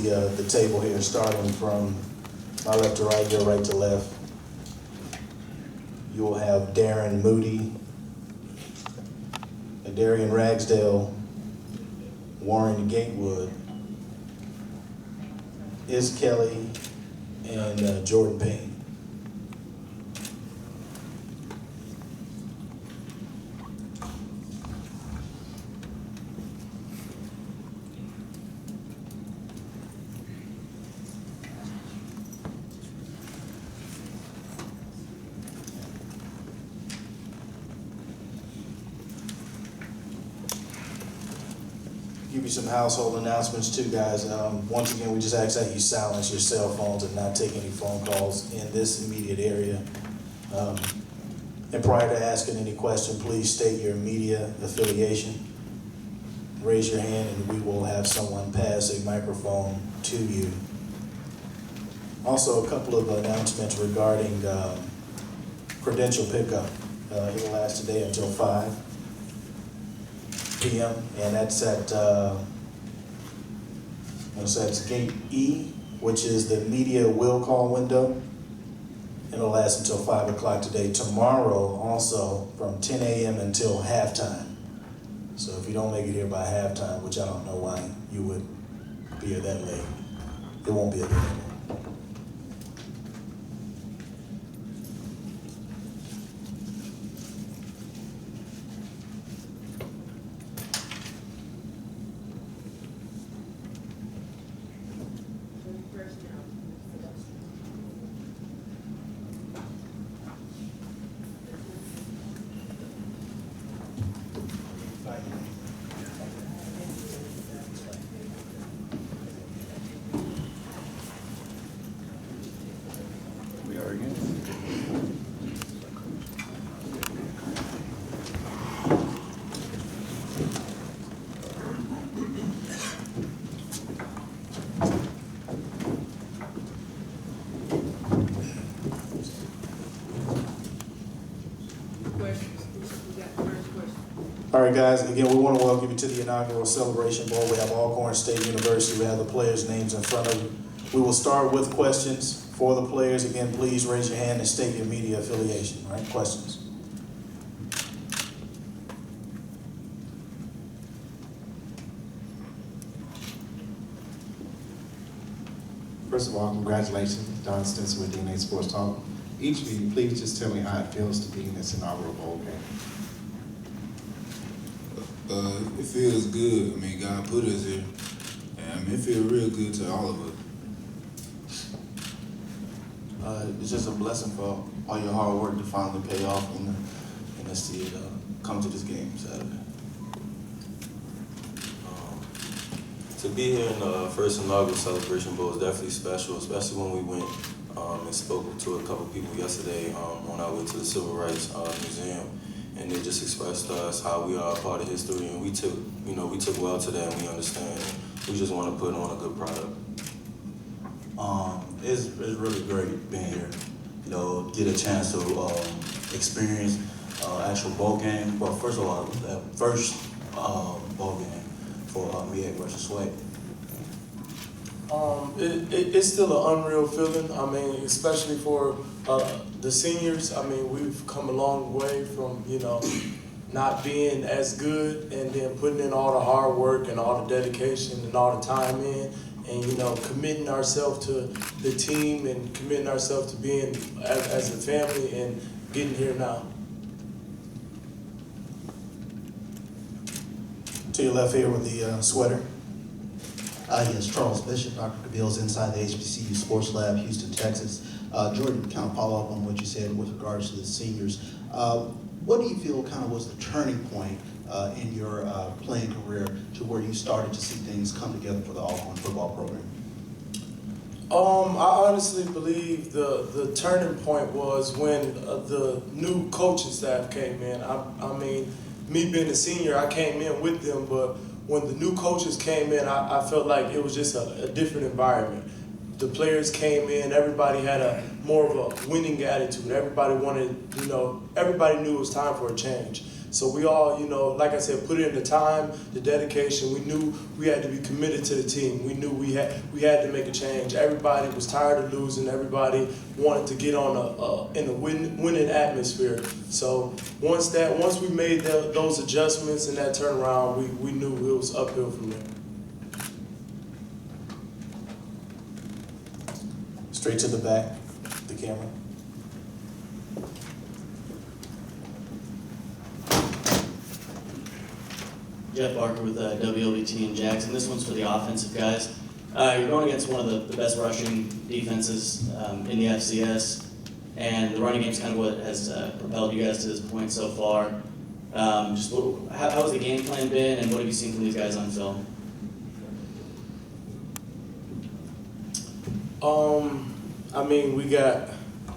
the table here, starting from my left to right, your right to left. You will have Darren, Moody, Darryan, Ragsdale, Warren, Gatewood, Iskeli, and Jordan Payne. Give you some household announcements too, guys. Once again, we just ask that you silence your cell phones and not take any phone calls in this immediate area. And prior to asking any question, please state your media affiliation. Raise your hand and we will have someone pass a microphone to you. Also, a couple of announcements regarding credential pickup. It will last today until 5 p.m. and that's at that's Gate E, which is the media will call window. It'll last until 5 o'clock today. Tomorrow, also from 10 a.m. until halftime. So if you don't make it here by halftime, which I don't know why you would be here that late, it won't be available. All right, guys, again, we want to welcome you to the inaugural celebration board. We have Alcorn State University. We have the players' names in front of you. We will start with questions for the players. Again, please raise your hand and state your media affiliation. All right, questions. First of all, congratulations, Don Stinson with DNA Sports Talk. Each of you, please just tell me how it feels to be in this inaugural bowl game. It feels good. I mean, God put us here, and it feels real good to all of us. It's just a blessing for all your hard work to finally pay off and to see it come to this game Saturday. To be here in the first inaugural celebration bowl is definitely special, especially when we went and spoke to a couple people yesterday on our way to the Civil Rights Museum. And they just expressed to us how we are a part of history, and we took well to that, and we understand. We just want to put on a good product. It's really great being here. You know, get a chance to experience actual bowl game. But first of all, that first bowl game for MEAC versus Sway. It's still an unreal feeling. I mean, especially for the seniors. I mean, we've come a long way from, not being as good and then putting in all the hard work and all the dedication and all the time in and, committing ourselves to the team and committing ourselves to being as a family and getting here now. To your left here with the sweater. Yes, Charles Bishop, Dr. Cabil's inside the HBCU Sports Lab, Houston, Texas. Jordan, kind of follow up on what you said with regards to the seniors. What do you feel kind of was the turning point in your playing career to where you started to see things come together for the Alcorn football program? I honestly believe the turning point was when the new coaching staff came in. I mean, me being a senior, I came in with them, but when the new coaches came in, I felt like it was just a different environment. The players came in, everybody had more of a winning attitude. Everybody wanted, everybody knew it was time for a change. So we all, you know, like I said, put in the time, the dedication. We knew we had to be committed to the team. We knew we had to make a change. Everybody was tired of losing. Everybody wanted to get on in a winning atmosphere. So once we made those adjustments and that turnaround, we knew it was uphill from there. Straight to the back, the camera. Jeff Barker with WLBT in Jackson. This one's for the offensive guys. You're going against one of the best rushing defenses in the FCS, and the running game's kind of what has propelled you guys to this point so far. How has the game plan been, and what have you seen from these guys on film? I mean, we got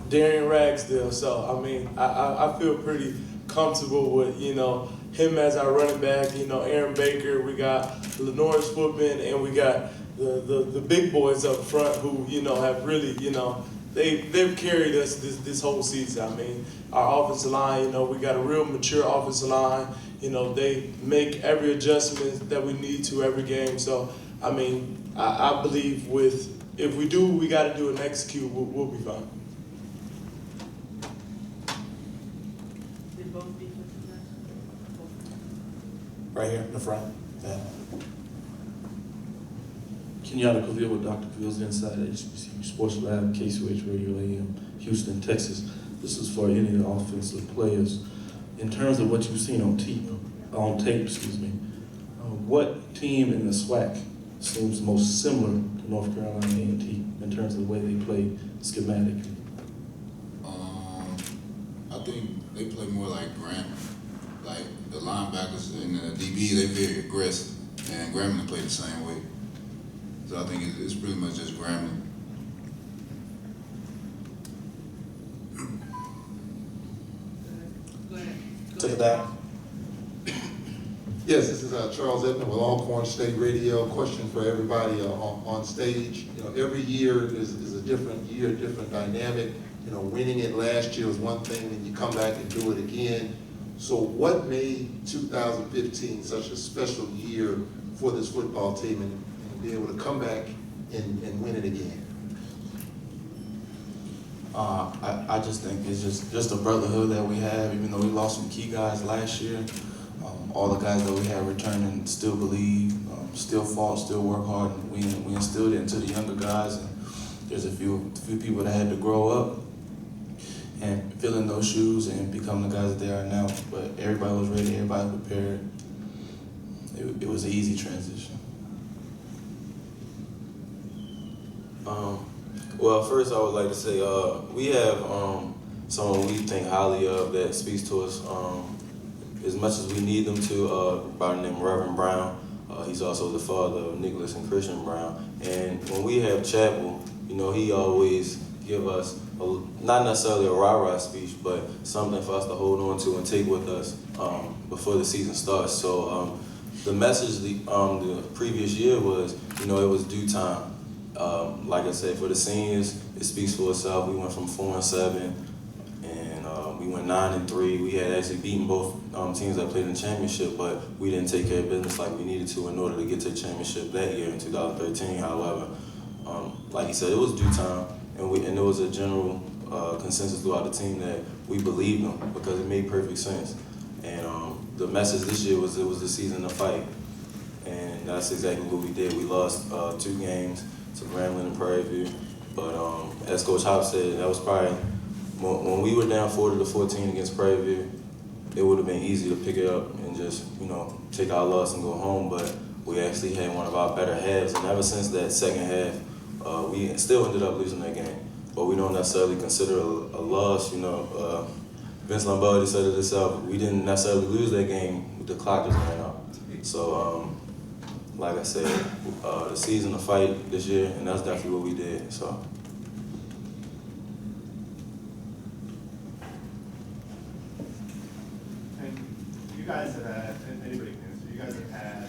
Darren Ragsdale, so I mean, I feel pretty comfortable with, you know, him as our running back, you know, Aaron Baker, we got Lenore's Footman, and we got the big boys up front who, you know, have really, you know, they've carried us this whole season. I mean, our offensive line, you know, we got a real mature offensive line. You know, they make every adjustment that we need to every game. So, I mean, I believe if we do what we got to do and execute, we'll be fine. Right here in the front. Yeah. Kenyatta Cavil with Dr. Cavil's Inside HBCU Sports Lab, KCH Radio AM, Houston, Texas. This is for any of the offensive players. In terms of what you've seen on tape, what team in the SWAC seems most similar to North Carolina A&T in terms of the way they play schematically? I think they play more like Grambling. Like the linebackers and the DB, they're very aggressive, and Grambling play the same way. So I think it's pretty much just Grambling. To the back. Yes, this is Charles Edmond with Alcorn State Radio. Question for everybody on stage. You know, every year is a different year, different dynamic. You know, winning it last year was one thing, and you come back and do it again. So what made 2015 such a special year for this football team and be able to come back and win it again? I just think it's just a brotherhood that we have, even though we lost some key guys last year. All the guys that we have returning still believe, still fought, still work hard, and we instilled it into the younger guys. And there's a few people that had to grow up and fill in those shoes and become the guys that they are now. But everybody was ready, everybody was prepared. It was an easy transition. Well, first I would like to say we have someone we think highly of that speaks to us as much as we need them to, by the name of Reverend Brown. He's also the father of Nicholas and Christian Brown. And when we have chapel, you know, he always give us not necessarily a rah-rah speech, but something for us to hold on to and take with us before the season starts. So the message the previous year was, you know, it was due time. Like I said, for the seniors, it speaks for itself. We went from 4-7, and we went 9-3. We had actually beaten both teams that played in the championship, but we didn't take care of business like we needed to in order to get to the championship that year in 2013. However, like he said, it was due time, and there was a general consensus throughout the team that we believed them because it made perfect sense. And the message this year was it was the season to fight, and that's exactly what we did. We lost 2 games to Grambling and Prairie View, but as Coach Hop said, that was probably when we were down 40-14 against Prairie View. It would have been easy to pick it up and just, you know, take our loss and go home, but we actually had one of our better halves, and ever since that second half, we still ended up losing that game. But we don't necessarily consider a loss, you know. Vince Lombardi said it himself, we didn't necessarily lose that game, the clock just ran out. So, like I said, the season to fight this year, and that's definitely what we did, so. You guys have had, and anybody can answer, you guys have had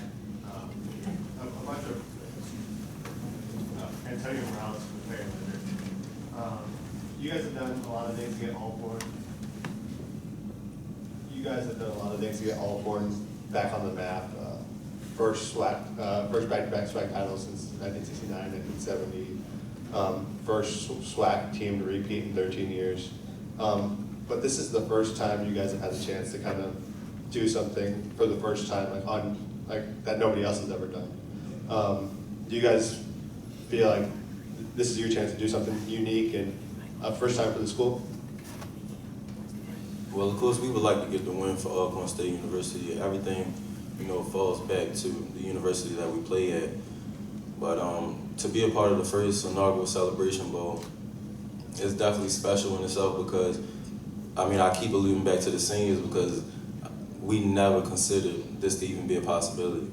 a bunch of Antonio Morales from the Payne. You guys have done a lot of things to get Alcorn. you guys have done a lot of things to get Alcorn back on the map. First back-to-back SWAC title since 1969, 1970. First SWAC team to repeat in 13 years. But this is the first time you guys have had a chance to kind of do something for the first time, like that nobody else has ever done. Do you guys feel like this is your chance to do something unique and first time for the school? Well, of course, we would like to get the win for Alcorn State University. Everything, falls back to the university that we play at. But to be a part of the first inaugural Celebration Bowl is definitely special in itself because, I keep alluding back to the seniors because we never considered this to even be a possibility.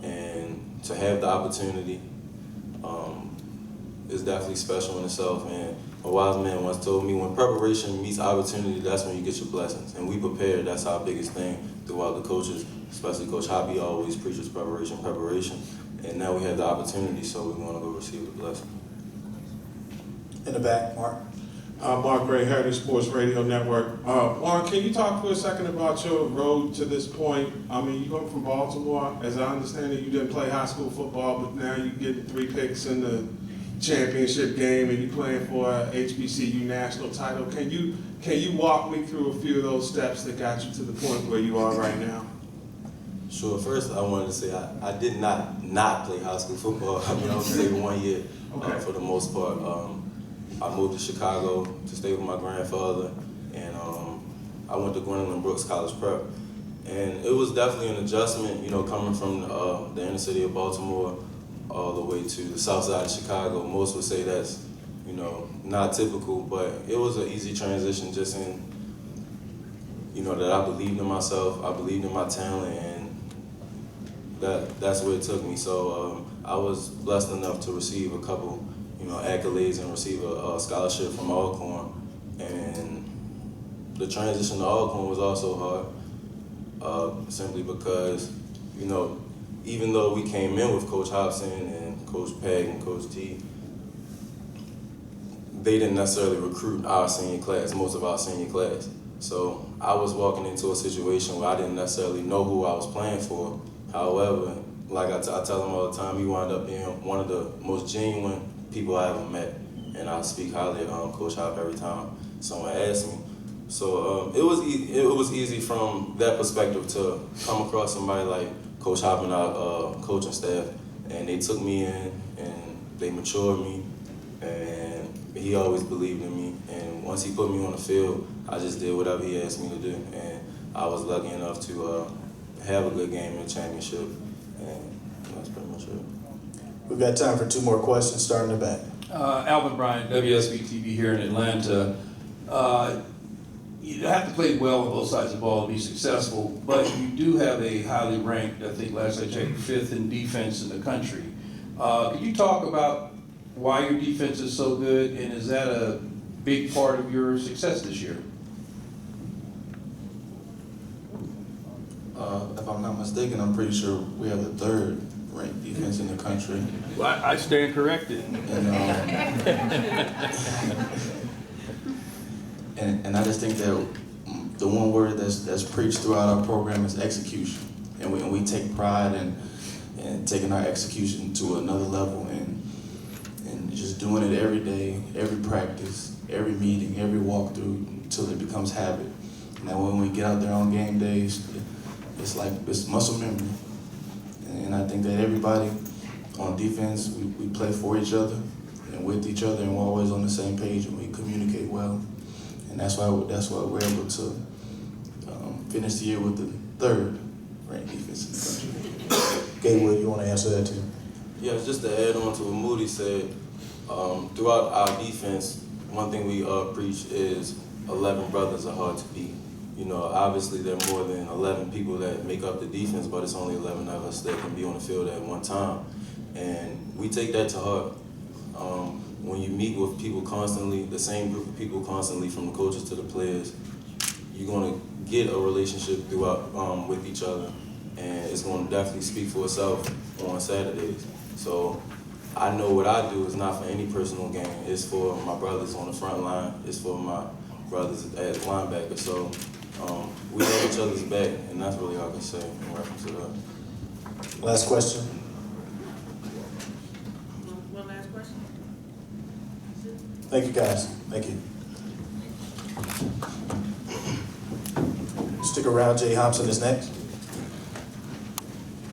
And to have the opportunity is definitely special in itself. And a wise man once told me, when preparation meets opportunity, that's when you get your blessings. And we prepared, that's our biggest thing throughout the coaches, especially Coach Hoppy always preaches preparation. And now we have the opportunity, so we want to go receive the blessing. In the back, Mark. Mark Gray, Heritage Sports Radio Network. Warren, can you talk for a second about your road to this point? You come from Baltimore. As I understand it, you didn't play high school football, but now you get 3 picks in the championship game and you're playing for a HBCU national title. Can you walk me through a few of those steps that got you to the point where you are right now? Sure. First, I wanted to say I did not play high school football. I was there 1 year for the most part. I moved to Chicago to stay with my grandfather, and I went to Gwendolyn Brooks College Prep. And it was definitely an adjustment, coming from the inner city of Baltimore all the way to the south side of Chicago. Most would say that's, not typical, but it was an easy transition just in, that I believed in myself, I believed in my talent, and that's where it took me. So I was blessed enough to receive a couple, accolades and receive a scholarship from Alcorn. And the transition to Alcorn was also hard, simply because, even though we came in with Coach Hobson and Coach Pegg and Coach T, they didn't necessarily recruit our senior class, most of our senior class. So I was walking into a situation where I didn't necessarily know who I was playing for. However, like I tell them all the time, he wound up being one of the most genuine people I ever met. And I speak highly of Coach Hop every time someone asks me. So it was easy from that perspective to come across somebody like Coach Hop and our coaching staff, and they took me in and they matured me, and he always believed in me. And once he put me on the field, I just did whatever he asked me to do, and I was lucky enough to have a good game in the championship, and that's pretty much it. We've got time for 2 more questions, starting in the back. Alvin Bryant, WSB-TV here in Atlanta. You have to play well on both sides of the ball to be successful, but you do have a highly ranked, I think last I checked, 5th in defense in the country. Could you talk about why your defense is so good, and is that a big part of your success this year? If I'm not mistaken, I'm pretty sure we have the 3rd ranked defense in the country. Well, I stand corrected. And I just think that the one word that's preached throughout our program is execution. And we take pride in taking our execution to another level and just doing it every day, every practice, every meeting, every walkthrough until it becomes habit. And then when we get out there on game days, it's muscle memory. And I think that everybody on defense, we play for each other and with each other, and we're always on the same page and we communicate well. And that's why we're able to finish the year with the 3rd ranked defense in the country. Gatewood, you want to answer that too? Yeah, just to add on to what Moody said, throughout our defense, one thing we preach is 11 brothers are hard to beat. Obviously there are more than 11 people that make up the defense, but it's only 11 of us that can be on the field at one time. And we take that to heart. When you meet with people constantly, the same group of people constantly, from the coaches to the players, you're going to get a relationship throughout with each other, and it's going to definitely speak for itself on Saturdays. So I know what I do is not for any personal gain. It's for my brothers on the front line. It's for my brothers as linebackers. So we have each other's back, and that's really all I can say in reference to that. Last question. One last question? Thank you, guys. Thank you. Stick around, Jay Hobson is next.